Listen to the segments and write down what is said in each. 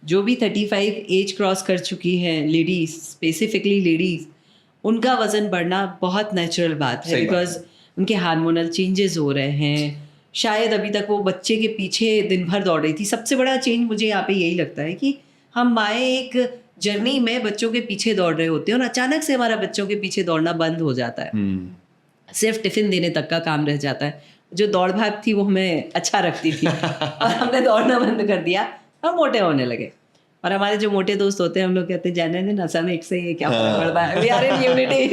जो भी 35 as cross कर चुकी हैं लेडीज, स्पेसिफिकली लेडीज, उनका वज़न बढ़ना बहुत नेचुरल बात है, बिकॉज उनके हार्मोनल चेंजेस हो रहे हैं। शायद अभी तक वो बच्चे के पीछे दिन भर दौड़ रही थी। सबसे बड़ा चेंज मुझे यहाँ पे यही लगता है कि हम माएँ एक जर्नी में बच्चों के पीछे दौड़ रहे होते हैं और अचानक से हमारा बच्चों के पीछे दौड़ना बंद हो जाता है। सिर्फ टिफ़िन देने तक का काम रह जाता है। जो दौड़ भाग थी वो हमें अच्छा रखती थी और हमने दौड़ना बंद कर दिया, हम मोटे होने लगे। और हमारे जो मोटे दोस्त होते हैं, हम लोग कहते हैं जाने ने नशा में एक से ये क्या फर्क पड़ता है, वी आर इन यूनिटी।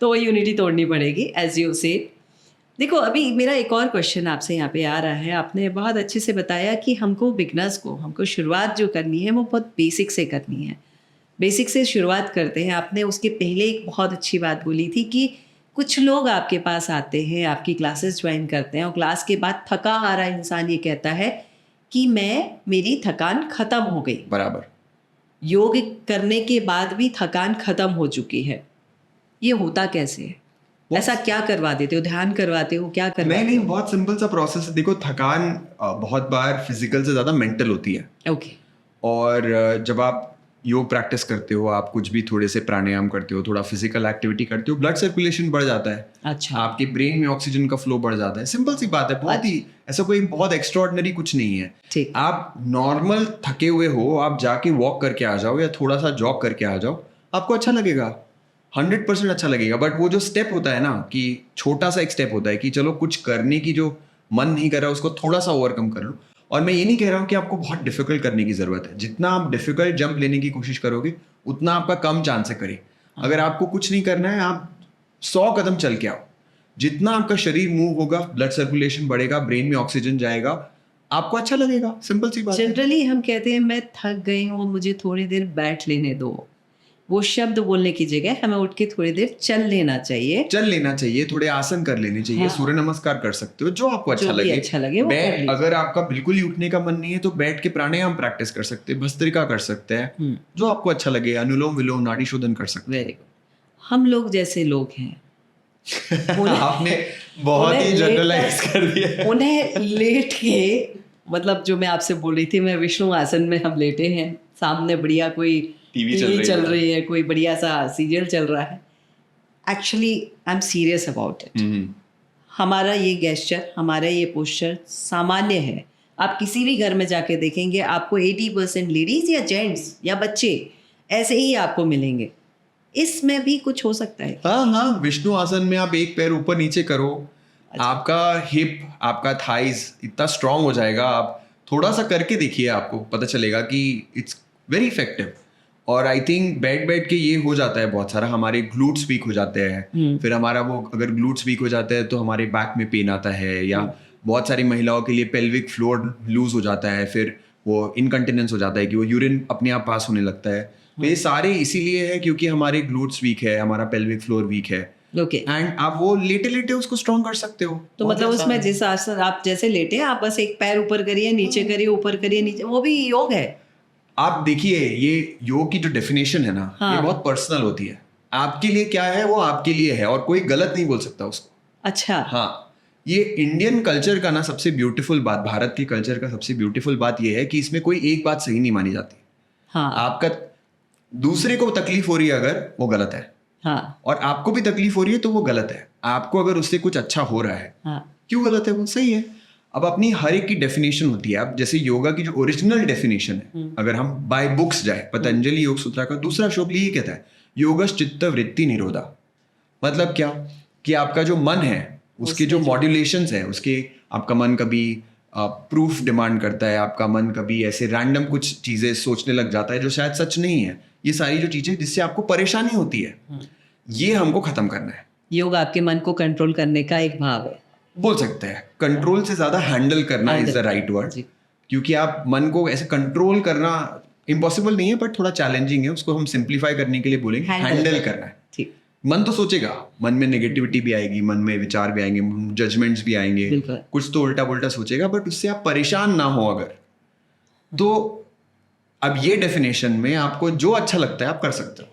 तो वो यूनिटी तोड़नी पड़ेगी, एज यू से। देखो, अभी मेरा एक और क्वेश्चन आपसे यहाँ पे आ रहा है। आपने बहुत अच्छे से बताया कि हमको बिगनर्स को, हमको शुरुआत जो करनी है वो बहुत बेसिक से करनी है। बेसिक से शुरुआत करते हैं। आपने उसके पहले एक बहुत अच्छी बात बोली थी कि कुछ लोग आपके पास आते हैं, आपकी क्लासेस ज्वाइन करते हैं और क्लास के बाद थका हारा इंसान ये कहता है कि मेरी थकान ख़त्म हो गई। बराबर। योग करने के बाद भी थकान ख़त्म हो चुकी है। ये होता कैसे है? ऐसा क्या करवा देते हो? ध्यान करवाते हो? क्या करवाते हो? नहीं, बहुत सिंपल सा प्रोसेस है। देखो, थकान बहुत बार फिजिकल से ज़्यादा मेंटल होती है। ओके। और जब आप योग प्रैक्टिस करते हो, आप कुछ भी थोड़े से प्राणायाम करते हो, थोड़ा फिजिकल एक्टिविटी करते हो, ब्लड सर्कुलेशन बढ़ जाता है। अच्छा। आपके ब्रेन में ऑक्सीजन का फ्लो बढ़ जाता है। सिंपल सी बात है, बहुत ही ऐसा कोई बहुत एक्स्ट्राऑर्डिनरी कुछ नहीं है। ठीक। आप नॉर्मल थके हुए हो, आप जाके वॉक करके आ जाओ या थोड़ा सा जॉग करके आ जाओ, आपको अच्छा लगेगा, 100% अच्छा लगेगा। बट वो जो स्टेप होता है ना, कि छोटा सा एक स्टेप होता है कि चलो कुछ करने की जो मन नहीं कर रहा उसको थोड़ा सा ओवरकम कर लो। और मैं ये नहीं कह रहा हूँ कि आपको बहुत डिफिकल्ट करने की ज़रूरत है। जितना आप डिफिकल्ट जंप लेने की कोशिश करोगे उतना आपका कम चांस है करे। अगर आपको कुछ नहीं करना है, आप 100 कदम चल के आओ। जितना आपका शरीर मूव होगा, ब्लड सर्कुलेशन बढ़ेगा, ब्रेन में ऑक्सीजन जाएगा, आपको अच्छा लगेगा। सिंपल सी बात है। जनरली हम कहते हैं मैं थक गई हूँ, मुझे थोड़ी देर बैठ लेने दो। वो शब्द बोलने की जगह हमें उठ के थोड़ी देर चल लेना चाहिए, थोड़े आसन कर लेने चाहिए। हाँ। सूर्य नमस्कार कर सकते हो, जो आपको अच्छा जो भी लगे। अच्छा लगे वो कर बैठ, लीजिए। अगर आपका बिल्कुल ही उठने का मन नहीं है तो बैठ के प्राणायाम प्रैक्टिस कर सकते हैं, भस्त्रिका कर सकते हैं, जो आपको अच्छा लगे। अनुलोम विलोम, नाड़ी शोधन कर सकते वेरी गुड। हम लोग जैसे लोग हैं हैं। आपने बहुत ही जनरलाइज कर दिया। उन्हें लेट के, मतलब जो मैं आपसे बोल रही थी, मैं विष्णु आसन में हम लेटे हैं, सामने बढ़िया कोई टीवी चल रही है, कोई बढ़िया सा सीरियल चल रहा है। Actually I am serious about it. हमारा ये गेस्चर, हमारा ये पोस्चर सामान्य है। आप किसी भी घर में जाके देखेंगे, आपको 80% लेडीज या जेंट्स या बच्चे ऐसे ही आपको मिलेंगे। इसमें भी कुछ हो सकता है। हाँ, विष्णु आसन में आप एक पैर ऊपर नीचे करो, आपका हिप, आपका थाइज इतना स्ट्रांग हो जाएगा। आप थोड़ा सा करके देखिए, आपको पता चलेगा कि इट्स वेरी इफेक्टिव। और आई थिंक बैठ के ये हो जाता है बहुत सारा। हमारे ग्लूट्स वीक हो जाते हैं, फिर हमारा वो, अगर ग्लूट्स वीक हो जाते हैं तो हमारे बैक में पेन आता है, या बहुत सारी महिलाओं के लिए पेल्विक फ्लोर लूज हो जाता है, फिर वो इनकंटिनेंस हो जाता है कि वो यूरिन अपने आप पास होने लगता है। तो ये सारे इसीलिए है क्योंकि हमारे ग्लूट्स वीक है, हमारा पेल्विक फ्लोर वीक है। ओके। एंड आप वो लेटे उसको स्ट्रॉन्ग कर सकते हो। तो मतलब उसमें जिस आसन आप जैसे लेटे हैं, आप बस एक पैर ऊपर करिए, नीचे करिए, ऊपर करिए, नीचे, वो भी योग है। आप देखिए, ये योग की जो डेफिनेशन है ना, हाँ। ये बहुत पर्सनल होती है। आपके लिए क्या है वो आपके लिए है, और कोई गलत नहीं बोल सकता उसको। अच्छा। हाँ, ये इंडियन कल्चर का ना सबसे ब्यूटीफुल बात, भारत के कल्चर का सबसे ब्यूटीफुल बात ये है कि इसमें कोई एक बात सही नहीं मानी जाती। हाँ। आपका दूसरे को तकलीफ हो रही है अगर, वो गलत है। हाँ। और आपको भी तकलीफ हो रही है तो वो गलत है। आपको अगर उससे कुछ अच्छा हो रहा है, हाँ। क्यों गलत है? वो सही है। अब अपनी हर एक की डेफिनेशन होती है। अब जैसे योगा की जो ओरिजिनल डेफिनेशन है, अगर हम बाय बुक्स जाए, पतंजलि योग सूत्रा का दूसरा श्लोक यही कहता है, योगश्च चित्त वृत्ति निरोधा। मतलब क्या, कि आपका जो मन है उसके जो मॉड्यूलेशंस है, उसके, आपका मन कभी प्रूफ डिमांड करता है, आपका मन कभी ऐसे रैंडम कुछ चीजें सोचने लग जाता है जो शायद सच नहीं है। ये सारी जो चीजें जिससे आपको परेशानी होती है, ये हमको खत्म करना है। योग आपके मन को कंट्रोल करने का एक भाव है, बोल सकते हैं। कंट्रोल से ज्यादा हैंडल करना इज द राइट वर्ड। क्योंकि आप मन को ऐसे कंट्रोल करना इम्पॉसिबल नहीं है, बट थोड़ा चैलेंजिंग है। उसको हम सिंप्लीफाई करने के लिए बोलेंगे हैंडल करना है। ठीक। मन तो सोचेगा, मन में नेगेटिविटी भी आएगी, मन में विचार भी आएंगे, जजमेंट्स भी आएंगे, कुछ तो उल्टा पुल्टा सोचेगा, बट उससे आप परेशान ना हो अगर, तो अब ये डेफिनेशन में आपको जो अच्छा लगता है आप कर सकते हो।